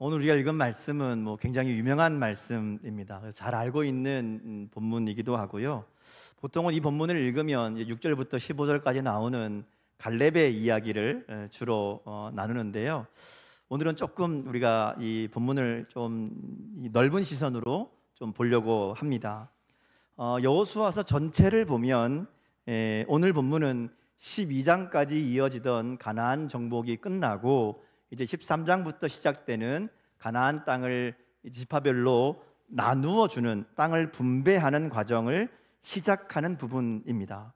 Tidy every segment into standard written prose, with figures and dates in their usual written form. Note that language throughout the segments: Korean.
오늘 우리가 읽은 말씀은 굉장히 유명한 말씀입니다. 그래서 잘 알고 있는 본문이기도 하고요. 보통은 이 본문을 읽으면 6절부터 15절까지 나오는 갈렙의 이야기를 주로 나누는데요. 오늘은 조금 우리가 이 본문을 좀 넓은 시선으로 좀 보려고 합니다. 여호수아서 전체를 보면 오늘 본문은 12장까지 이어지던 가나안 정복이 끝나고 이제 13장부터 시작되는 가나안 땅을 지파별로 나누어 주는, 땅을 분배하는 과정을 시작하는 부분입니다.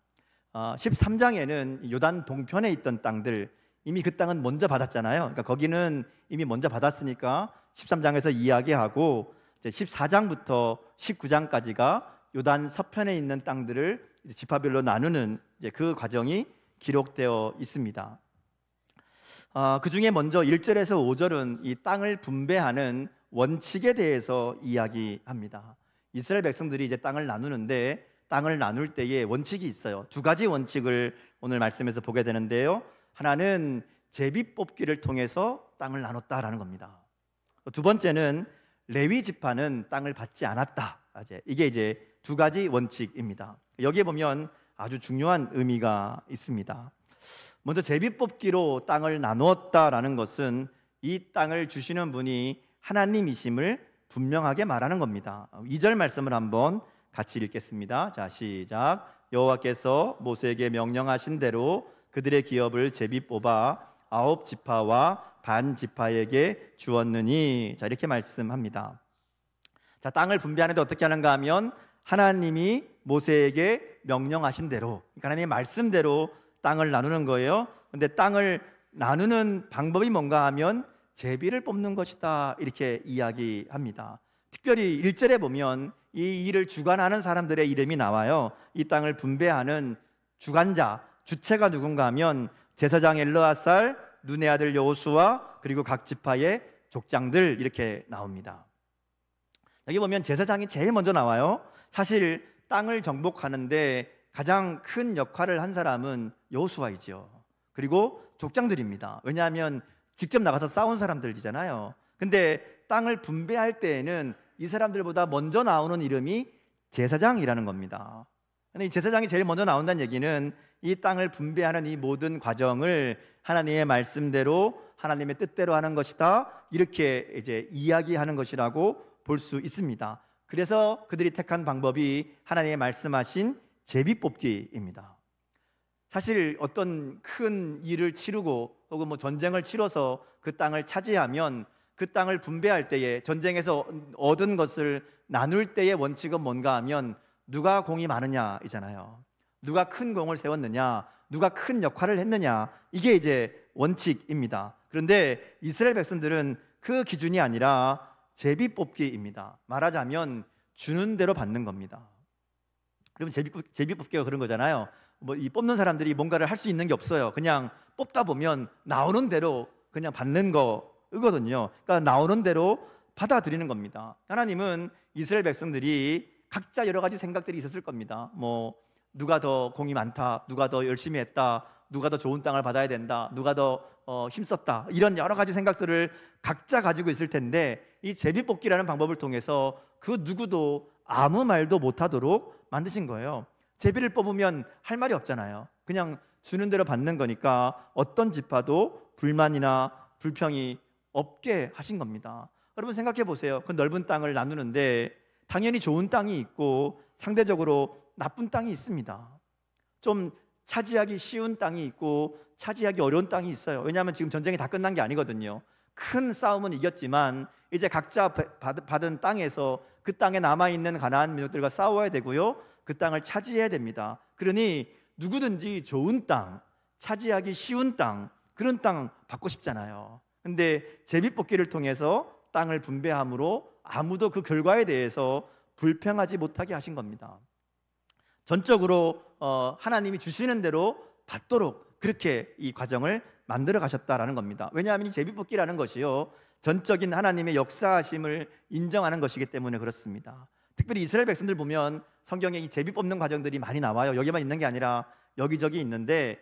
13장에는 요단 동편에 있던 땅들, 이미 그 땅은 먼저 받았잖아요. 그러니까 거기는 이미 먼저 받았으니까 13장에서 이야기하고, 이제 14장부터 19장까지가 요단 서편에 있는 땅들을 지파별로 나누는 이제 그 과정이 기록되어 있습니다. 그 중에 먼저 1절에서 5절은 이 땅을 분배하는 원칙에 대해서 이야기합니다. 이스라엘 백성들이 이제 땅을 나누는데, 땅을 나눌 때에 원칙이 있어요. 두 가지 원칙을 오늘 말씀에서 보게 되는데요. 하나는 제비 뽑기를 통해서 땅을 나눴다라는 겁니다. 두 번째는 레위 지파는 땅을 받지 않았다. 이게 이제 두 가지 원칙입니다. 여기에 보면 아주 중요한 의미가 있습니다. 먼저 제비 뽑기로 땅을 나누었다라는 것은 이 땅을 주시는 분이 하나님이심을 분명하게 말하는 겁니다. 2절 말씀을 한번 같이 읽겠습니다. 자, 시작. 여호와께서 모세에게 명령하신 대로 그들의 기업을 제비 뽑아 9지파와 반 지파에게 주었느니. 자, 이렇게 말씀합니다. 자, 땅을 분배하는데 어떻게 하는가 하면 하나님이 모세에게 명령하신 대로, 그러니까 하나님의 말씀대로 땅을 나누는 거예요. 근데 땅을 나누는 방법이 뭔가 하면 제비를 뽑는 것이다, 이렇게 이야기합니다. 특별히 1절에 보면 이 일을 주관하는 사람들의 이름이 나와요. 이 땅을 분배하는 주관자, 주체가 누군가 하면 제사장 엘르아살, 눈의 아들 여호수아, 그리고 각 지파의 족장들, 이렇게 나옵니다. 여기 보면 제사장이 제일 먼저 나와요. 사실 땅을 정복하는데 가장 큰 역할을 한 사람은 여호수아이죠. 그리고 족장들입니다. 왜냐하면 직접 나가서 싸운 사람들이잖아요. 근데 땅을 분배할 때에는 이 사람들보다 먼저 나오는 이름이 제사장이라는 겁니다. 근데 이 제사장이 제일 먼저 나온다는 얘기는 이 땅을 분배하는 이 모든 과정을 하나님의 말씀대로, 하나님의 뜻대로 하는 것이다, 이렇게 이제 이야기하는 것이라고 볼 수 있습니다. 그래서 그들이 택한 방법이 하나님의 말씀하신 제비뽑기입니다. 사실 어떤 큰 일을 치르고 혹은 전쟁을 치러서 그 땅을 차지하면 그 땅을 분배할 때에, 전쟁에서 얻은 것을 나눌 때의 원칙은 뭔가 하면 누가 공이 많으냐이잖아요. 누가 큰 공을 세웠느냐, 누가 큰 역할을 했느냐, 이게 이제 원칙입니다. 그런데 이스라엘 백성들은 그 기준이 아니라 제비뽑기입니다. 말하자면 주는 대로 받는 겁니다. 그러면 제비뽑기가 그런 거잖아요. 이 뽑는 사람들이 뭔가를 할 수 있는 게 없어요. 그냥 뽑다 보면 나오는 대로 그냥 받는 거거든요. 그러니까 나오는 대로 받아들이는 겁니다. 하나님은 이스라엘 백성들이 각자 여러 가지 생각들이 있었을 겁니다. 누가 더 공이 많다, 누가 더 열심히 했다, 누가 더 좋은 땅을 받아야 된다, 누가 더 힘썼다, 이런 여러 가지 생각들을 각자 가지고 있을 텐데, 이 제비뽑기라는 방법을 통해서 그 누구도 아무 말도 못하도록 만드신 거예요. 제비를 뽑으면 할 말이 없잖아요. 그냥 주는 대로 받는 거니까 어떤 지파도 불만이나 불평이 없게 하신 겁니다. 여러분 생각해 보세요. 그 넓은 땅을 나누는데 당연히 좋은 땅이 있고 상대적으로 나쁜 땅이 있습니다. 좀 차지하기 쉬운 땅이 있고 차지하기 어려운 땅이 있어요. 왜냐하면 지금 전쟁이 다 끝난 게 아니거든요. 큰 싸움은 이겼지만 이제 각자 받은 땅에서 그 땅에 남아있는 가나안 민족들과 싸워야 되고요, 그 땅을 차지해야 됩니다. 그러니 누구든지 좋은 땅, 차지하기 쉬운 땅, 그런 땅 받고 싶잖아요. 근데 제비뽑기를 통해서 땅을 분배함으로 아무도 그 결과에 대해서 불평하지 못하게 하신 겁니다. 전적으로 하나님이 주시는 대로 받도록 그렇게 이 과정을 만들어 가셨다라는 겁니다. 왜냐하면 이 제비뽑기라는 것이요, 전적인 하나님의 역사하심을 인정하는 것이기 때문에 그렇습니다. 특별히 이스라엘 백성들 보면 성경에 이 제비 뽑는 과정들이 많이 나와요. 여기만 있는 게 아니라 여기저기 있는데,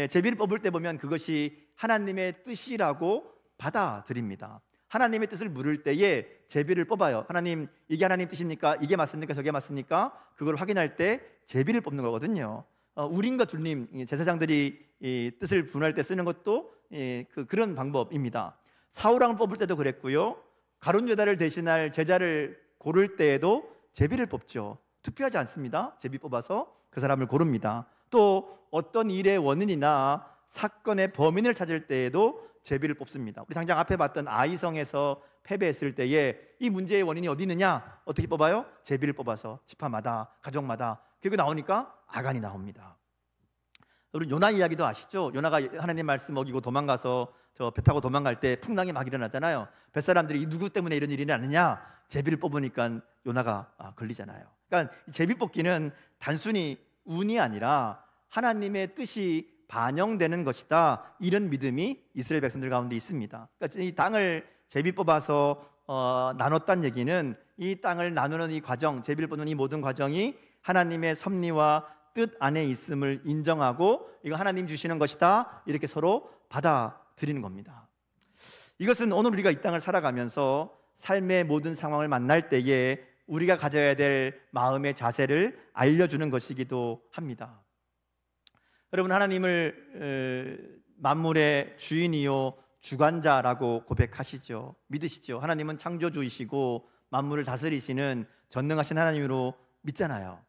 제비를 뽑을 때 보면 그것이 하나님의 뜻이라고 받아들입니다. 하나님의 뜻을 물을 때에 제비를 뽑아요. 하나님, 이게 하나님 뜻입니까? 이게 맞습니까? 저게 맞습니까? 그걸 확인할 때 제비를 뽑는 거거든요. 우림과 둘림, 제사장들이 이 뜻을 분할 때 쓰는 것도 그런 방법입니다. 사울왕을 뽑을 때도 그랬고요. 가룟 유다를 대신할 제자를 고를 때에도 제비를 뽑죠. 투표하지 않습니다. 제비 뽑아서 그 사람을 고릅니다. 또 어떤 일의 원인이나 사건의 범인을 찾을 때에도 제비를 뽑습니다. 우리 당장 앞에 봤던 아이성에서 패배했을 때에 이 문제의 원인이 어디 있느냐? 어떻게 뽑아요? 제비를 뽑아서 지파마다, 가족마다. 그리고 나오니까 아간이 나옵니다. 우리 요나 이야기도 아시죠? 요나가 하나님 말씀 어기고 도망가서 저 배 타고 도망갈 때 풍랑이 막 일어나잖아요. 뱃사람들이 누구 때문에 이런 일이 나느냐? 제비를 뽑으니까 요나가 걸리잖아요. 그러니까 제비 뽑기는 단순히 운이 아니라 하나님의 뜻이 반영되는 것이다, 이런 믿음이 이스라엘 백성들 가운데 있습니다. 그러니까 이 땅을 제비 뽑아서 나눴다는 얘기는 이 땅을 나누는 이 과정, 제비를 뽑는 이 모든 과정이 하나님의 섭리와 뜻 안에 있음을 인정하고 이거 하나님 주시는 것이다, 이렇게 서로 받아들이는 겁니다. 이것은 오늘 우리가 이 땅을 살아가면서 삶의 모든 상황을 만날 때에 우리가 가져야 될 마음의 자세를 알려주는 것이기도 합니다. 여러분, 하나님을 만물의 주인이요 주관자라고 고백하시죠. 믿으시죠? 하나님은 창조주이시고 만물을 다스리시는 전능하신 하나님으로 믿잖아요.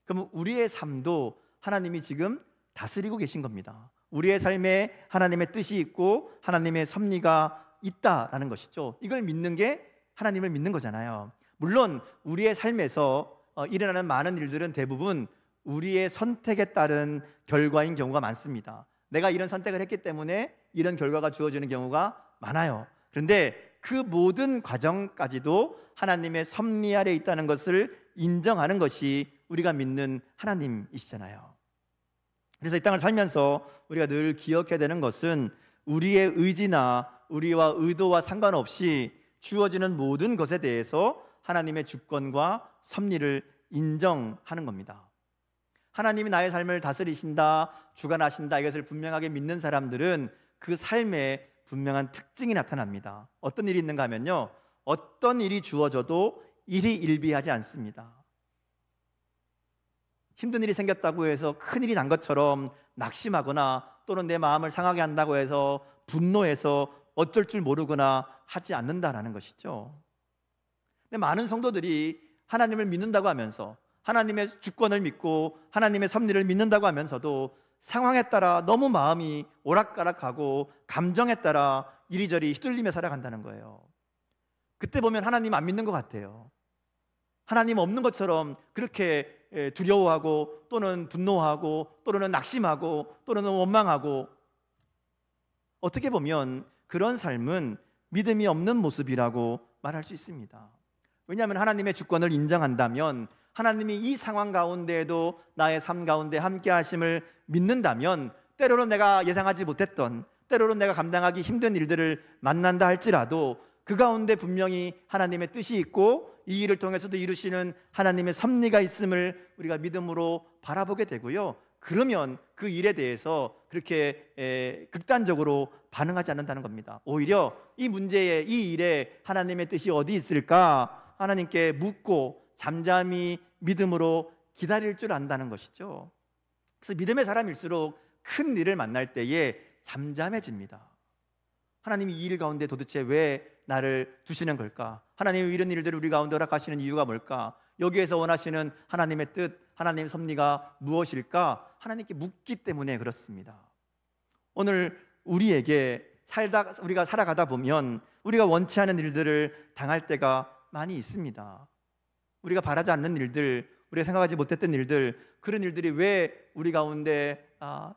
그럼 우리의 삶도 하나님이 지금 다스리고 계신 겁니다. 우리의 삶에 하나님의 뜻이 있고 하나님의 섭리가 있다라는 것이죠. 이걸 믿는 게 하나님을 믿는 거잖아요. 물론 우리의 삶에서 일어나는 많은 일들은 대부분 우리의 선택에 따른 결과인 경우가 많습니다. 내가 이런 선택을 했기 때문에 이런 결과가 주어지는 경우가 많아요. 그런데 그 모든 과정까지도 하나님의 섭리 아래 있다는 것을 인정하는 것이 우리가 믿는 하나님이시잖아요. 그래서 이 땅을 살면서 우리가 늘 기억해야 되는 것은 우리의 의지나 우리와 의도와 상관없이 주어지는 모든 것에 대해서 하나님의 주권과 섭리를 인정하는 겁니다. 하나님이 나의 삶을 다스리신다, 주관하신다, 이것을 분명하게 믿는 사람들은 그 삶에 분명한 특징이 나타납니다. 어떤 일이 있는가 하면요, 어떤 일이 주어져도 일이 일비하지 않습니다. 힘든 일이 생겼다고 해서 큰일이 난 것처럼 낙심하거나 또는 내 마음을 상하게 한다고 해서 분노해서 어쩔 줄 모르거나 하지 않는다라는 것이죠. 근데 많은 성도들이 하나님을 믿는다고 하면서, 하나님의 주권을 믿고 하나님의 섭리를 믿는다고 하면서도 상황에 따라 너무 마음이 오락가락하고 감정에 따라 이리저리 휘둘리며 살아간다는 거예요. 그때 보면 하나님 안 믿는 것 같아요. 하나님 없는 것처럼 그렇게 두려워하고 또는 분노하고 또는 낙심하고 또는 원망하고, 어떻게 보면 그런 삶은 믿음이 없는 모습이라고 말할 수 있습니다. 왜냐하면 하나님의 주권을 인정한다면, 하나님이 이 상황 가운데에도 나의 삶 가운데 함께 하심을 믿는다면, 때로는 내가 예상하지 못했던, 때로는 내가 감당하기 힘든 일들을 만난다 할지라도 그 가운데 분명히 하나님의 뜻이 있고 이 일을 통해서도 이루시는 하나님의 섭리가 있음을 우리가 믿음으로 바라보게 되고요, 그러면 그 일에 대해서 그렇게 극단적으로 반응하지 않는다는 겁니다. 오히려 이 문제에, 이 일에 하나님의 뜻이 어디 있을까 하나님께 묻고 잠잠히 믿음으로 기다릴 줄 안다는 것이죠. 그래서 믿음의 사람일수록 큰 일을 만날 때에 잠잠해집니다. 하나님이 이 일 가운데 도대체 왜 나를 두시는 걸까? 하나님이 이런 일들을 우리 가운데 허락하시는 이유가 뭘까? 여기에서 원하시는 하나님의 뜻, 하나님의 섭리가 무엇일까? 하나님께 묻기 때문에 그렇습니다. 오늘 우리에게 우리가 살아가다 보면 우리가 원치 않은 일들을 당할 때가 많이 있습니다. 우리가 바라지 않는 일들, 우리가 생각하지 못했던 일들, 그런 일들이 왜 우리 가운데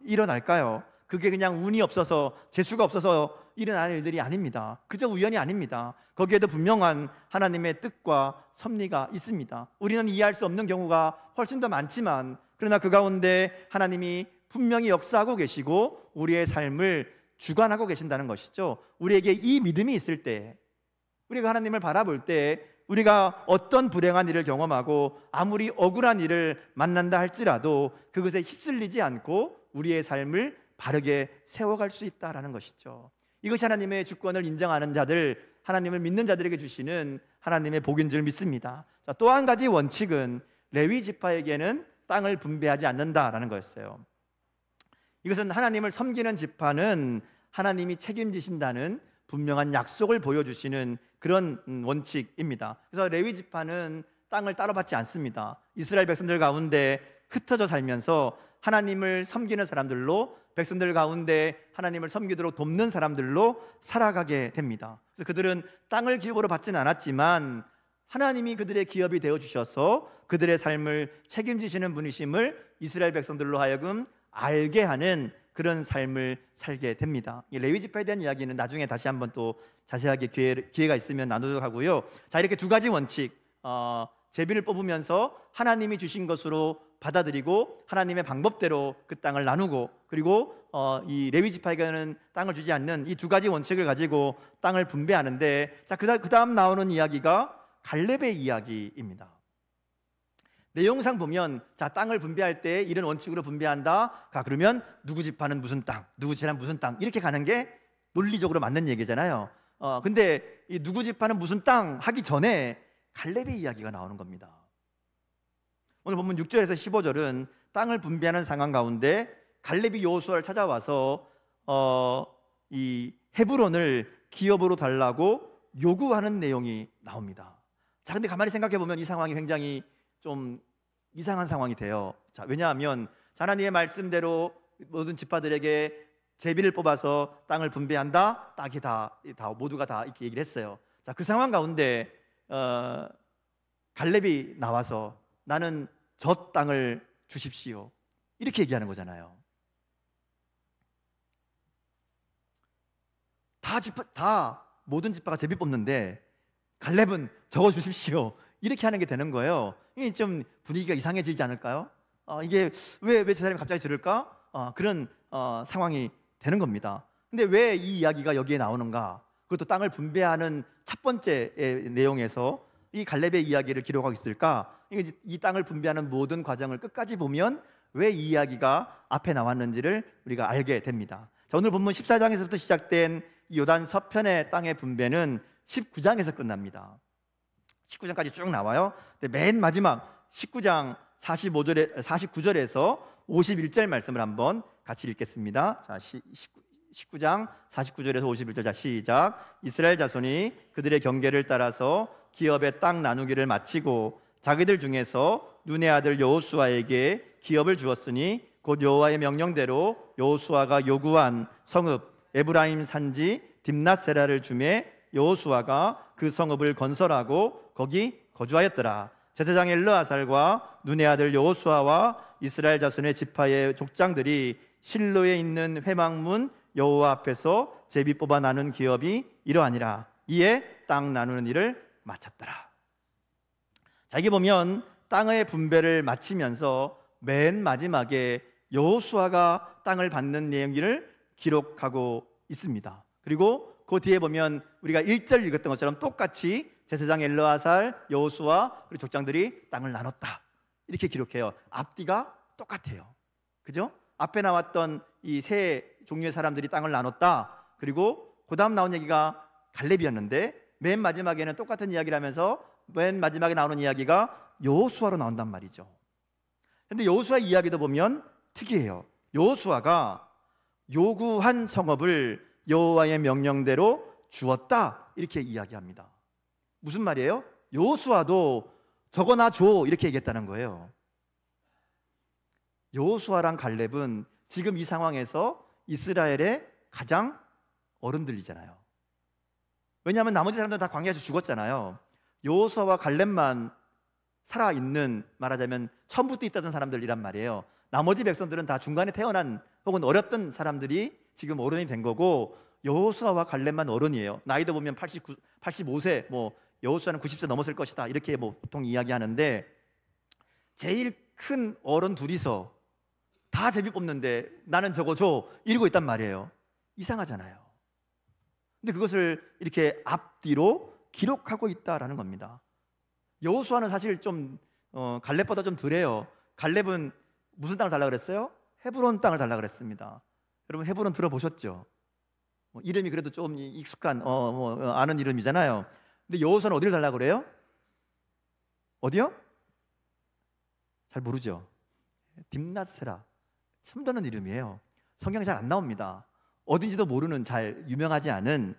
일어날까요? 그게 그냥 운이 없어서, 재수가 없어서 일어나는 일들이 아닙니다. 그저 우연이 아닙니다. 거기에도 분명한 하나님의 뜻과 섭리가 있습니다. 우리는 이해할 수 없는 경우가 훨씬 더 많지만, 그러나 그 가운데 하나님이 분명히 역사하고 계시고 우리의 삶을 주관하고 계신다는 것이죠. 우리에게 이 믿음이 있을 때, 우리가 하나님을 바라볼 때, 우리가 어떤 불행한 일을 경험하고 아무리 억울한 일을 만난다 할지라도 그것에 휩쓸리지 않고 우리의 삶을 바르게 세워갈 수 있다라는 것이죠. 이것이 하나님의 주권을 인정하는 자들, 하나님을 믿는 자들에게 주시는 하나님의 복인 줄 믿습니다. 자, 또 한 가지 원칙은 레위 지파에게는 땅을 분배하지 않는다라는 거였어요. 이것은 하나님을 섬기는 지파는 하나님이 책임지신다는 분명한 약속을 보여주시는 그런 원칙입니다. 그래서 레위 지파는 땅을 따로 받지 않습니다. 이스라엘 백성들 가운데 흩어져 살면서 하나님을 섬기는 사람들로, 백성들 가운데 하나님을 섬기도록 돕는 사람들로 살아가게 됩니다. 그래서 그들은 땅을 기업으로 받지는 않았지만 하나님이 그들의 기업이 되어주셔서 그들의 삶을 책임지시는 분이심을 이스라엘 백성들로 하여금 알게 하는 그런 삶을 살게 됩니다. 이 레위 지파에 대한 이야기는 나중에 다시 한번 또 자세하게 기회가 있으면 나누도록 하고요. 자, 이렇게 두 가지 원칙, 제비를 뽑으면서 하나님이 주신 것으로 받아들이고 하나님의 방법대로 그 땅을 나누고, 그리고 이 레위 지파에게는 땅을 주지 않는 이 두 가지 원칙을 가지고 땅을 분배하는데, 자, 그 다음 나오는 이야기가 갈렙의 이야기입니다. 내용상 보면, 자, 땅을 분배할 때 이런 원칙으로 분배한다. 그러면 누구 지파는 무슨 땅, 누구 지파는 무슨 땅, 이렇게 가는 게 논리적으로 맞는 얘기잖아요. 근데 이 누구 지파는 무슨 땅 하기 전에 갈렙의 이야기가 나오는 겁니다. 오늘 본문 6절에서 15절은 땅을 분배하는 상황 가운데 갈렙이 여호수아를 찾아와서 이 헤브론을 기업으로 달라고 요구하는 내용이 나옵니다. 자, 근데 가만히 생각해 보면 이 상황이 굉장히 좀 이상한 상황이 돼요. 자, 왜냐하면 하나님의 말씀대로 모든 지파들에게 제비를 뽑아서 땅을 분배한다. 딱이 다 모두가 다 이렇게 얘기를 했어요. 자, 그 상황 가운데 갈렙이 나와서 나는 저 땅을 주십시오, 이렇게 얘기하는 거잖아요. 다 모든 지파가 제비 뽑는데 갈렙은 저거 주십시오, 이렇게 하는 게 되는 거예요. 이게 좀 분위기가 이상해지지 않을까요? 이게 왜 저 사람이 갑자기 저럴까? 그런 상황이 되는 겁니다. 근데 왜 이 이야기가 여기에 나오는가? 그것도 땅을 분배하는 첫 번째 내용에서 이 갈렙의 이야기를 기록하고 있을까? 이 땅을 분배하는 모든 과정을 끝까지 보면 왜 이 이야기가 앞에 나왔는지를 우리가 알게 됩니다. 자, 오늘 본문 14장에서부터 시작된 이 요단 서편의 땅의 분배는 19장에서 끝납니다. 19장까지 쭉 나와요. 근데 맨 마지막 19장 49절에서 51절 말씀을 한번 같이 읽겠습니다. 자, 19장 49절에서 51절, 자, 시작. 이스라엘 자손이 그들의 경계를 따라서 기업의 땅 나누기를 마치고 자기들 중에서 눈의 아들 여호수아에게 기업을 주었으니 곧 여호와의 명령대로 여호수아가 요구한 성읍 에브라임 산지 딥낫세라를 주매 여호수아가 그 성읍을 건설하고 거기 거주하였더라. 제사장 엘르아살과 눈의 아들 여호수아와 이스라엘 자손의 지파의 족장들이 실로에 있는 회막문 여호와 앞에서 제비 뽑아 나눈 기업이 이러하니라. 이에 땅 나누는 일을 마쳤더라. 자, 이게 보면 땅의 분배를 마치면서 맨 마지막에 여호수아가 땅을 받는 내용을 기록하고 있습니다. 그리고 그 뒤에 보면 우리가 1절 읽었던 것처럼 똑같이 제사장 엘르아살, 여호수아 그리고 족장들이 땅을 나눴다, 이렇게 기록해요. 앞뒤가 똑같아요. 그죠? 앞에 나왔던 이 세 종류의 사람들이 땅을 나눴다. 그리고 그 다음 나온 얘기가 갈렙이었는데 맨 마지막에는 똑같은 이야기를 하면서 맨 마지막에 나오는 이야기가 여호수아로 나온단 말이죠. 근데 여호수아 이야기도 보면 특이해요. 여호수아가 요구한 성읍을 여호와의 명령대로 주었다, 이렇게 이야기합니다. 무슨 말이에요? 여호수아도 저거 나 줘, 이렇게 얘기했다는 거예요. 여호수아랑 갈렙은 지금 이 상황에서 이스라엘의 가장 어른들이잖아요. 왜냐하면 나머지 사람들은 다 광야에서 죽었잖아요. 여호수아와 갈렙만 살아있는, 말하자면 처음부터 있다던 사람들이란 말이에요. 나머지 백성들은 다 중간에 태어난 혹은 어렸던 사람들이 지금 어른이 된 거고, 여호수아와 갈렙만 어른이에요. 나이도 보면 85세, 뭐 여호수아는 90세 넘었을 것이다, 이렇게 뭐 보통 이야기하는데, 제일 큰 어른 둘이서 다 제비 뽑는데 나는 저거 줘, 이러고 있단 말이에요. 이상하잖아요. 근데 그것을 이렇게 앞뒤로 기록하고 있다라는 겁니다. 여호수아는 사실 좀 갈렙보다 좀 덜해요. 갈렙은 무슨 땅을 달라고 그랬어요? 헤브론 땅을 달라고 그랬습니다. 여러분 헤브론 들어보셨죠? 이름이 그래도 좀 익숙한 아는 이름이잖아요. 근데 여호수아는 어디를 달라고 그래요? 어디요? 잘 모르죠. 딥낫세라. 처음 듣는 이름이에요. 성경에 잘 안 나옵니다. 어딘지도 모르는, 잘 유명하지 않은,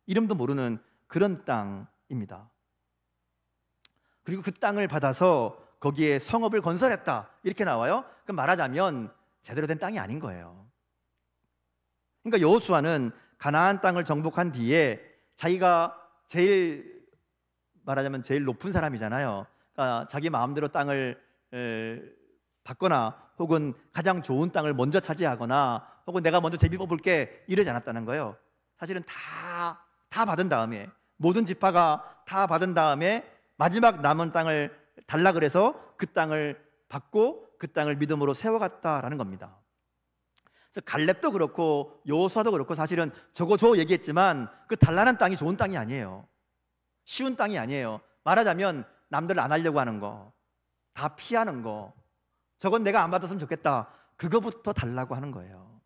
이름도 모르는 그런 땅입니다. 그리고 그 땅을 받아서 거기에 성읍을 건설했다 이렇게 나와요. 그럼 말하자면 제대로 된 땅이 아닌 거예요. 그러니까 여호수아는 가나안 땅을 정복한 뒤에 자기가 말하자면 제일 높은 사람이잖아요. 그러니까 자기 마음대로 땅을 받거나 혹은 가장 좋은 땅을 먼저 차지하거나 혹은 내가 먼저 제비 뽑을게 이러지 않았다는 거예요. 사실은 다 받은 다음에, 모든 지파가 다 받은 다음에 마지막 남은 땅을 달라 그래서 그 땅을 받고 그 땅을 믿음으로 세워갔다라는 겁니다. 그래서 갈렙도 그렇고 여호수아도 그렇고 사실은 저거 얘기했지만 그 달라는 땅이 좋은 땅이 아니에요. 쉬운 땅이 아니에요. 말하자면 남들 안 하려고 하는 거, 다 피하는 거, 저건 내가 안 받았으면 좋겠다, 그거부터 달라고 하는 거예요.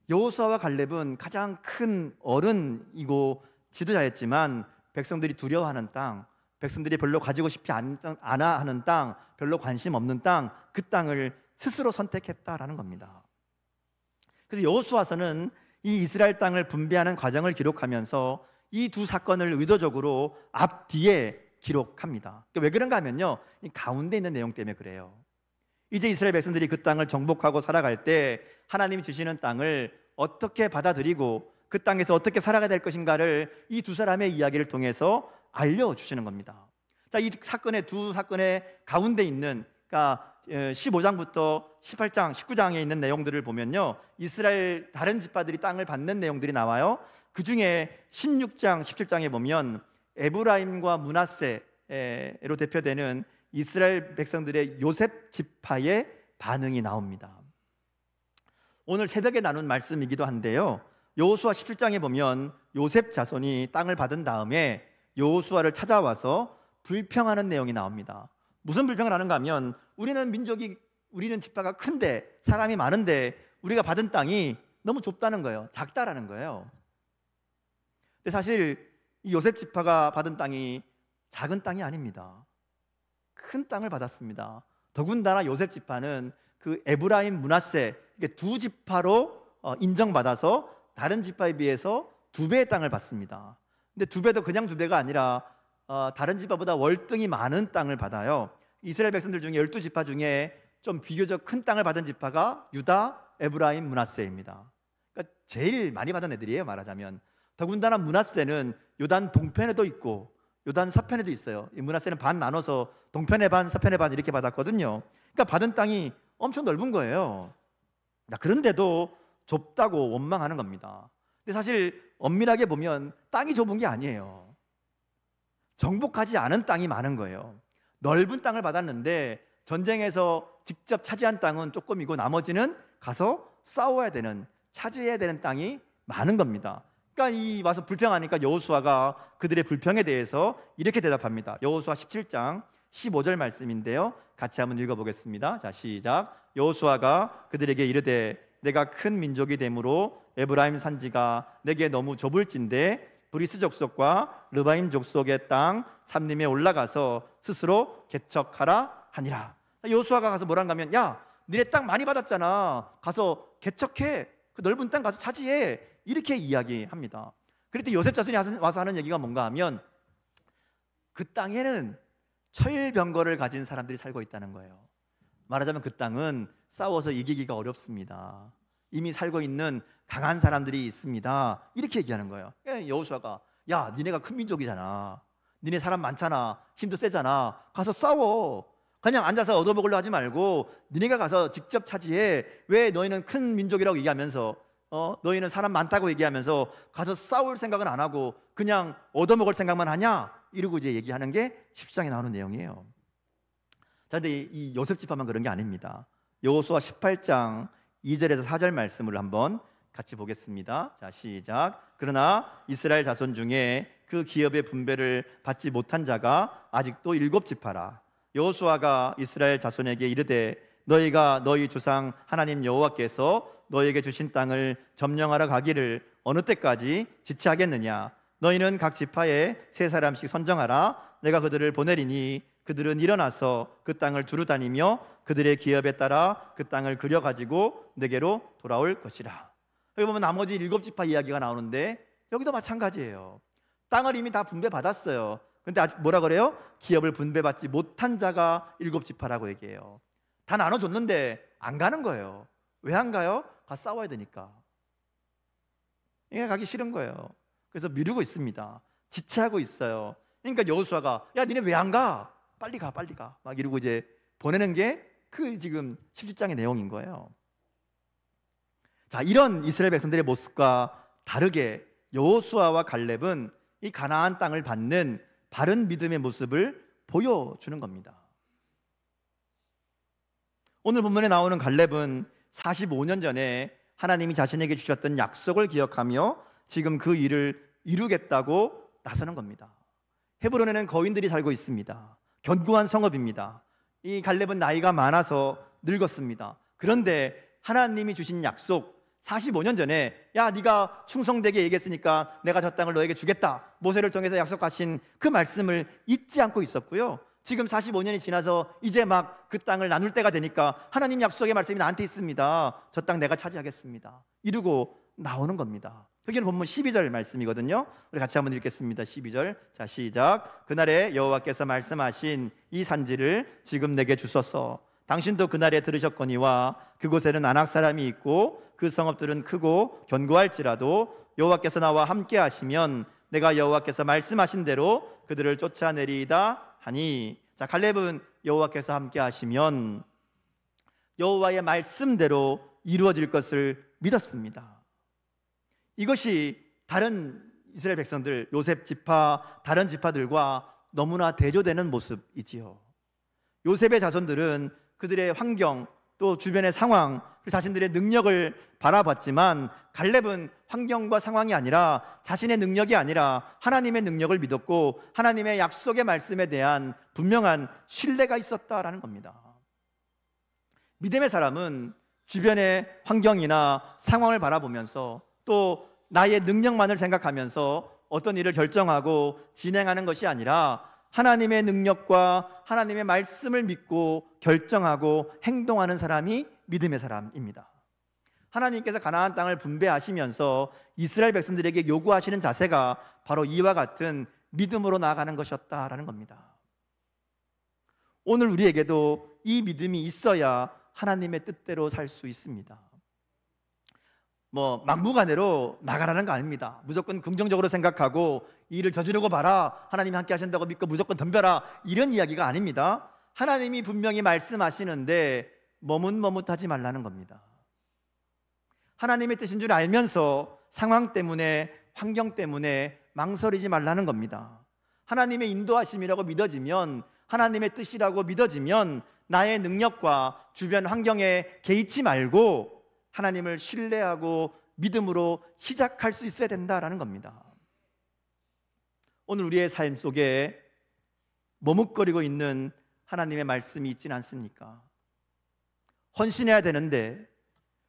여호수아와 갈렙은 가장 큰 어른이고 지도자였지만 백성들이 두려워하는 땅, 백성들이 별로 가지고 싶지 않아 하는 땅, 별로 관심 없는 땅, 그 땅을 스스로 선택했다라는 겁니다. 그래서 여호수아서는 이 이스라엘 땅을 분배하는 과정을 기록하면서 이 두 사건을 의도적으로 앞뒤에 기록합니다. 왜 그런가 하면요, 이 가운데 있는 내용 때문에 그래요. 이제 이스라엘 백성들이 그 땅을 정복하고 살아갈 때 하나님이 주시는 땅을 어떻게 받아들이고 그 땅에서 어떻게 살아가야 될 것인가를 이 두 사람의 이야기를 통해서 알려주시는 겁니다. 자, 이 두 사건의 가운데 있는, 그러니까 15장부터 18장, 19장에 있는 내용들을 보면요, 이스라엘 다른 지파들이 땅을 받는 내용들이 나와요. 그 중에 16장, 17장에 보면 에브라임과 므낫세로 대표되는 이스라엘 백성들의 요셉 지파의 반응이 나옵니다. 오늘 새벽에 나눈 말씀이기도 한데요, 여호수아 17장에 보면 요셉 자손이 땅을 받은 다음에 여호수아를 찾아와서 불평하는 내용이 나옵니다. 무슨 불평을 하는가 하면 우리는 지파가 큰데, 사람이 많은데 우리가 받은 땅이 너무 좁다는 거예요. 작다라는 거예요. 근데 사실 이 요셉 지파가 받은 땅이 작은 땅이 아닙니다. 큰 땅을 받았습니다. 더군다나 요셉 지파는 그 에브라임, 므낫세, 두 지파로 인정받아서 다른 지파에 비해서 2배의 땅을 받습니다. 근데 2배도 그냥 2배가 아니라 다른 지파보다 월등히 많은 땅을 받아요. 이스라엘 백성들 중에 12지파 중에 좀 비교적 큰 땅을 받은 지파가 유다, 에브라임, 므낫세입니다. 그러니까 제일 많이 받은 애들이에요, 말하자면. 더군다나 므낫세는 요단 동편에도 있고 요단 서편에도 있어요. 이 므낫세는 반 나눠서 동편의 반, 서편의 반 이렇게 받았거든요. 그러니까 받은 땅이 엄청 넓은 거예요. 그런데도 좁다고 원망하는 겁니다. 근데 사실 엄밀하게 보면 땅이 좁은 게 아니에요. 정복하지 않은 땅이 많은 거예요. 넓은 땅을 받았는데 전쟁에서 직접 차지한 땅은 조금이고 나머지는 가서 싸워야 되는, 차지해야 되는 땅이 많은 겁니다. 그러니까 이 와서 불평하니까 여호수아가 그들의 불평에 대해서 이렇게 대답합니다. 여호수아 17장 15절 말씀인데요, 같이 한번 읽어보겠습니다. 자, 시작. 여호수아가 그들에게 이르되 내가 큰 민족이 되므로 에브라임 산지가 내게 너무 좁을진데 브리스 족속과 르바임 족속의 땅 삼림에 올라가서 스스로 개척하라 하니라. 여호수아가 가서 뭐란가 하면, 야, 니네 땅 많이 받았잖아, 가서 개척해, 그 넓은 땅 가서 차지해, 이렇게 이야기합니다. 그랬더니 요셉 자손이 와서 하는 얘기가 뭔가 하면 그 땅에는 철병거를 가진 사람들이 살고 있다는 거예요. 말하자면 그 땅은 싸워서 이기기가 어렵습니다. 이미 살고 있는 강한 사람들이 있습니다, 이렇게 얘기하는 거예요. 여호수아가, 야, 니네가 큰 민족이잖아, 니네 사람 많잖아, 힘도 세잖아, 가서 싸워. 그냥 앉아서 얻어먹으려 하지 말고 니네가 가서 직접 차지해. 왜 너희는 큰 민족이라고 얘기하면서 너희는 사람 많다고 얘기하면서 가서 싸울 생각은 안 하고 그냥 얻어먹을 생각만 하냐, 이러고 이제 얘기하는 게 10장에 나오는 내용이에요. 자, 근데 이 요셉 지파만 그런 게 아닙니다. 여호수아 18장 2절에서 4절 말씀을 한번 같이 보겠습니다. 자, 시작. 그러나 이스라엘 자손 중에 그 기업의 분배를 받지 못한 자가 아직도 7지파라. 여호수아가 이스라엘 자손에게 이르되 너희가 너희 조상 하나님 여호와께서 너에게 주신 땅을 점령하러 가기를 어느 때까지 지체하겠느냐? 너희는 각 지파에 3사람씩 선정하라. 내가 그들을 보내리니 그들은 일어나서 그 땅을 두루 다니며 그들의 기업에 따라 그 땅을 그려가지고 내게로 돌아올 것이라. 여기 보면 나머지 7지파 이야기가 나오는데 여기도 마찬가지예요. 땅을 이미 다 분배받았어요. 근데 아직 뭐라 그래요? 기업을 분배받지 못한 자가 7지파라고 얘기해요. 다 나눠줬는데 안 가는 거예요. 왜 안 가요? 가 싸워야 되니까. 이게 가기 싫은 거예요. 그래서 미루고 있습니다. 지체하고 있어요. 그러니까 여호수아가 야 니네 왜 안 가? 빨리 가 빨리 가 막 이러고 이제 보내는 게 그 지금 17장의 내용인 거예요. 자, 이런 이스라엘 백성들의 모습과 다르게 여호수아와 갈렙은 이 가나안 땅을 받는 바른 믿음의 모습을 보여주는 겁니다. 오늘 본문에 나오는 갈렙은 45년 전에 하나님이 자신에게 주셨던 약속을 기억하며 지금 그 일을 이루겠다고 나서는 겁니다. 헤브론에는 거인들이 살고 있습니다. 견고한 성읍입니다. 이 갈렙은 나이가 많아서 늙었습니다. 그런데 하나님이 주신 약속 45년 전에 야 네가 충성되게 얘기했으니까 내가 저 땅을 너에게 주겠다, 모세를 통해서 약속하신 그 말씀을 잊지 않고 있었고요. 지금 45년이 지나서 이제 막 그 땅을 나눌 때가 되니까 하나님 약속의 말씀이 나한테 있습니다. 저 땅 내가 차지하겠습니다. 이러고 나오는 겁니다. 여기는 본문 12절 말씀이거든요. 우리 같이 한번 읽겠습니다. 12절. 자, 시작. 그날에 여호와께서 말씀하신 이 산지를 지금 내게 주소서. 당신도 그날에 들으셨거니와 그곳에는 아낙 사람이 있고 그 성읍들은 크고 견고할지라도 여호와께서 나와 함께 하시면 내가 여호와께서 말씀하신 대로 그들을 쫓아내리이다 하니. 자, 갈렙은 여호와께서 함께 하시면 여호와의 말씀대로 이루어질 것을 믿었습니다. 이것이 다른 이스라엘 백성들, 요셉 지파, 다른 지파들과 너무나 대조되는 모습이지요. 요셉의 자손들은 그들의 환경, 또 주변의 상황, 자신들의 능력을 바라봤지만 갈렙은 환경과 상황이 아니라 자신의 능력이 아니라 하나님의 능력을 믿었고 하나님의 약속의 말씀에 대한 분명한 신뢰가 있었다라는 겁니다. 믿음의 사람은 주변의 환경이나 상황을 바라보면서 또 나의 능력만을 생각하면서 어떤 일을 결정하고 진행하는 것이 아니라 하나님의 능력과 하나님의 말씀을 믿고 결정하고 행동하는 사람이 믿음의 사람입니다. 하나님께서 가나안 땅을 분배하시면서 이스라엘 백성들에게 요구하시는 자세가 바로 이와 같은 믿음으로 나아가는 것이었다라는 겁니다. 오늘 우리에게도 이 믿음이 있어야 하나님의 뜻대로 살 수 있습니다. 막무가내로 나가라는 거 아닙니다. 무조건 긍정적으로 생각하고 이 일을 저지르고 봐라, 하나님이 함께 하신다고 믿고 무조건 덤벼라, 이런 이야기가 아닙니다. 하나님이 분명히 말씀하시는데 머뭇머뭇하지 말라는 겁니다. 하나님의 뜻인 줄 알면서 상황 때문에, 환경 때문에 망설이지 말라는 겁니다. 하나님의 인도하심이라고 믿어지면, 하나님의 뜻이라고 믿어지면 나의 능력과 주변 환경에 개의치 말고 하나님을 신뢰하고 믿음으로 시작할 수 있어야 된다라는 겁니다. 오늘 우리의 삶 속에 머뭇거리고 있는 하나님의 말씀이 있지는 않습니까? 헌신해야 되는데,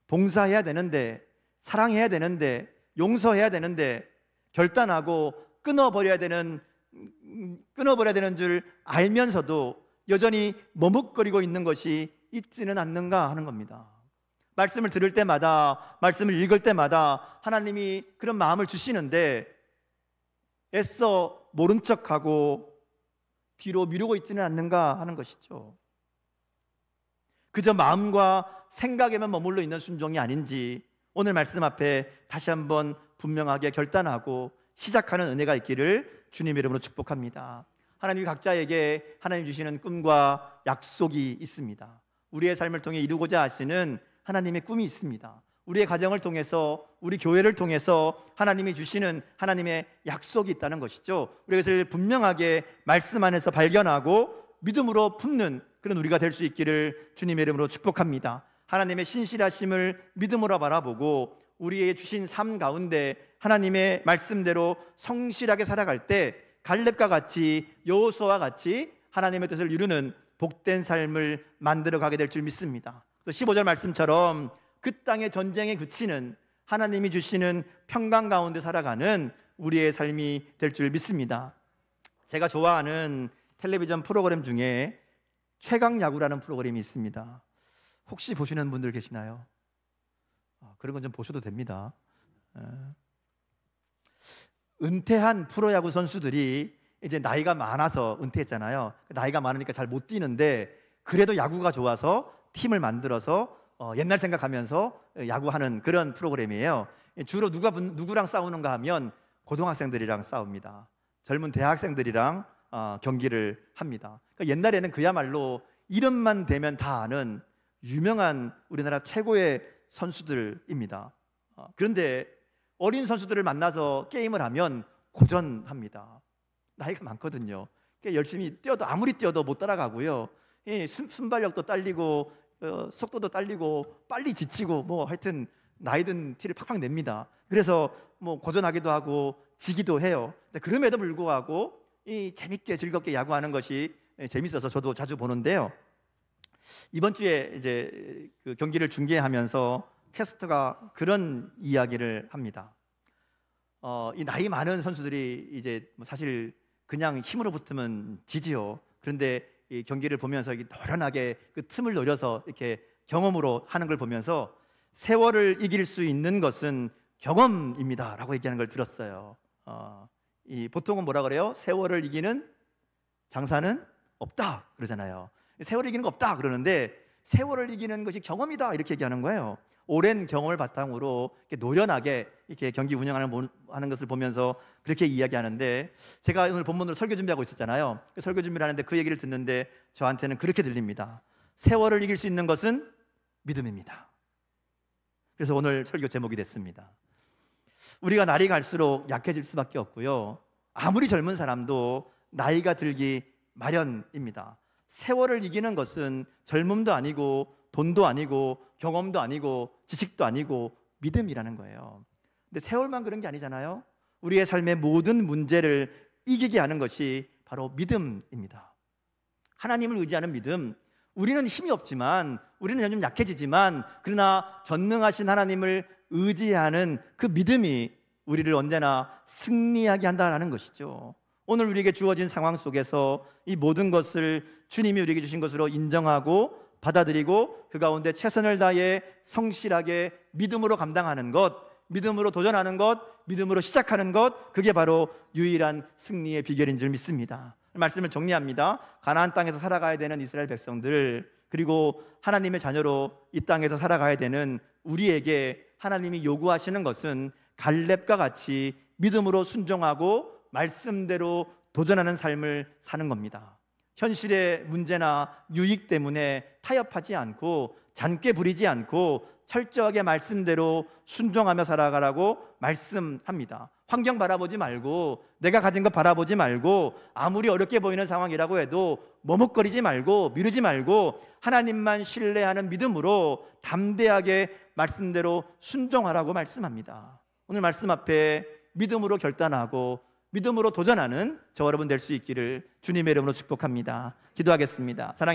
봉사해야 되는데, 사랑해야 되는데, 용서해야 되는데, 결단하고 끊어버려야 되는 줄 알면서도 여전히 머뭇거리고 있는 것이 있지는 않는가 하는 겁니다. 말씀을 들을 때마다, 말씀을 읽을 때마다 하나님이 그런 마음을 주시는데 애써 모른 척하고 뒤로 미루고 있지는 않는가 하는 것이죠. 그저 마음과 생각에만 머물러 있는 순종이 아닌지 오늘 말씀 앞에 다시 한번 분명하게 결단하고 시작하는 은혜가 있기를 주님 이름으로 축복합니다. 하나님이 각자에게 하나님 주시는 꿈과 약속이 있습니다. 우리의 삶을 통해 이루고자 하시는 하나님의 꿈이 있습니다. 우리의 가정을 통해서, 우리 교회를 통해서 하나님이 주시는 하나님의 약속이 있다는 것이죠. 우리가 그것을 분명하게 말씀 안에서 발견하고 믿음으로 품는 그런 우리가 될 수 있기를 주님의 이름으로 축복합니다. 하나님의 신실하심을 믿음으로 바라보고 우리의 주신 삶 가운데 하나님의 말씀대로 성실하게 살아갈 때 갈렙과 같이, 여호수아와 같이 하나님의 뜻을 이루는 복된 삶을 만들어 가게 될 줄 믿습니다. 또 15절 말씀처럼 그 땅의 전쟁에 그치는 하나님이 주시는 평강 가운데 살아가는 우리의 삶이 될 줄 믿습니다. 제가 좋아하는 텔레비전 프로그램 중에 최강야구라는 프로그램이 있습니다. 혹시 보시는 분들 계시나요? 그런 건 좀 보셔도 됩니다. 은퇴한 프로야구 선수들이 이제 나이가 많아서 은퇴했잖아요. 나이가 많으니까 잘 못 뛰는데 그래도 야구가 좋아서 팀을 만들어서 옛날 생각하면서 야구하는 그런 프로그램이에요. 주로 누구랑 싸우는가 하면 고등학생들이랑 싸웁니다. 젊은 대학생들이랑 경기를 합니다. 그러니까 옛날에는 그야말로 이름만 대면 다 아는 유명한 우리나라 최고의 선수들입니다. 그런데 어린 선수들을 만나서 게임을 하면 고전합니다. 나이가 많거든요. 열심히 뛰어도 아무리 뛰어도 못 따라가고요. 순발력도 딸리고 속도도 딸리고 빨리 지치고 뭐 하여튼 나이든 티를 팍팍 냅니다. 그래서 뭐 고전하기도 하고 지기도 해요. 그럼에도 불구하고 재밌게 즐겁게 야구하는 것이 재밌어서 저도 자주 보는데요. 이번 주에 이제 그 경기를 중계하면서 캐스터가 그런 이야기를 합니다. 이 나이 많은 선수들이 이제 사실 그냥 힘으로 붙으면 지지요. 그런데 이 경기를 보면서 노련하게 그 틈을 노려서 이렇게 경험으로 하는 걸 보면서 세월을 이길 수 있는 것은 경험입니다라고 얘기하는 걸 들었어요. 보통은 뭐라 그래요? 세월을 이기는 장사는 없다 그러잖아요. 세월을 이기는 거 없다 그러는데 세월을 이기는 것이 경험이다 이렇게 얘기하는 거예요. 오랜 경험을 바탕으로 이렇게 노련하게 이렇게 경기 운영하는 것을 보면서 그렇게 이야기하는데, 제가 오늘 본문으로 설교 준비하고 있었잖아요. 설교 준비를 하는데 그 얘기를 듣는데 저한테는 그렇게 들립니다. 세월을 이길 수 있는 것은 믿음입니다. 그래서 오늘 설교 제목이 됐습니다. 우리가 날이 갈수록 약해질 수밖에 없고요, 아무리 젊은 사람도 나이가 들기 마련입니다. 세월을 이기는 것은 젊음도 아니고 돈도 아니고 경험도 아니고 지식도 아니고 믿음이라는 거예요. 근데 세월만 그런 게 아니잖아요. 우리의 삶의 모든 문제를 이기게 하는 것이 바로 믿음입니다. 하나님을 의지하는 믿음. 우리는 힘이 없지만, 우리는 좀 약해지지만, 그러나 전능하신 하나님을 의지하는 그 믿음이 우리를 언제나 승리하게 한다는 것이죠. 오늘 우리에게 주어진 상황 속에서 이 모든 것을 주님이 우리에게 주신 것으로 인정하고 받아들이고 그 가운데 최선을 다해 성실하게 믿음으로 감당하는 것, 믿음으로 도전하는 것, 믿음으로 시작하는 것, 그게 바로 유일한 승리의 비결인 줄 믿습니다. 말씀을 정리합니다. 가나안 땅에서 살아가야 되는 이스라엘 백성들, 그리고 하나님의 자녀로 이 땅에서 살아가야 되는 우리에게 하나님이 요구하시는 것은 갈렙과 같이 믿음으로 순종하고 말씀대로 도전하는 삶을 사는 겁니다. 현실의 문제나 유익 때문에 타협하지 않고 잔꾀 부리지 않고 철저하게 말씀대로 순종하며 살아가라고 말씀합니다. 환경 바라보지 말고, 내가 가진 것 바라보지 말고, 아무리 어렵게 보이는 상황이라고 해도 머뭇거리지 말고 미루지 말고 하나님만 신뢰하는 믿음으로 담대하게 말씀대로 순종하라고 말씀합니다. 오늘 말씀 앞에 믿음으로 결단하고 믿음으로 도전하는 저와 여러분 될 수 있기를 주님의 이름으로 축복합니다. 기도하겠습니다. 사랑해